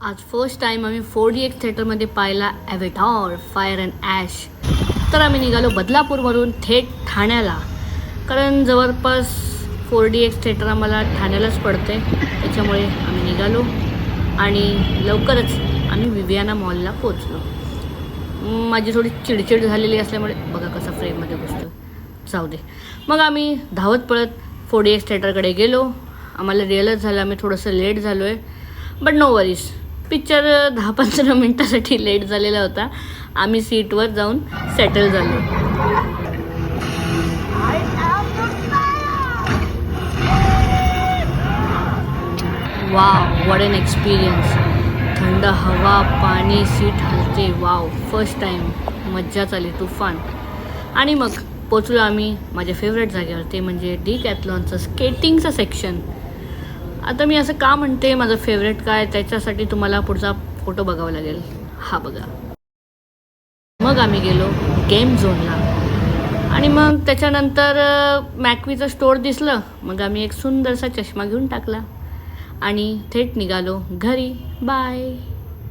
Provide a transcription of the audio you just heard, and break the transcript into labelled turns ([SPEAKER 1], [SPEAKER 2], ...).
[SPEAKER 1] आज first time आम्ही 4DX थिएटरमध्ये पाहिला ॲव्हेटॉर फायर अँड ॲश. तर आम्ही निघालो बदलापूरवरून थेट ठाण्याला, कारण जवळपास 4DX थिएटर आम्हाला ठाण्यालाच पडते. त्याच्यामुळे आम्ही निघालो आणि लवकरच आम्ही विवियाना मॉलला पोचलो. माझी थोडी चिडचिड झालेली असल्यामुळे बघा कसा फ्रेममध्ये बसतो, जाऊ दे. मग आम्ही धावत पळत 4DX थिएटरकडे गेलो. आम्हाला रिअलाईज झालं आम्ही थोडंसं लेट झालो आहे, बट नो वरीज. पिक्चर 10-15 मिनटासाठी लेट झालेला होता. आम्ही सीटवर जाऊन सेटल झालो. Wow, what an experience. थंड हवा, पाणी, सीट हलते. Wow, first time. मज्जाच आली, तुफान. आणि मग पोचलो आम्ही माझ्या फेवरेट जागेवर, ते म्हणजे डिकॅथलॉनचं स्केटिंगचं सेक्शन. आता मी असं का म्हणते माझं फेवरेट काय, त्याच्यासाठी तुम्हाला पुढचा फोटो बघावा लागेल. हा बघा. मग आम्ही गेलो गेम झोनला आणि मग त्याच्यानंतर मॅक्वीचं स्टोअर दिसलं. मग आम्ही एक सुंदरसा चष्मा घेऊन टाकला आणि थेट निघालो घरी. बाय.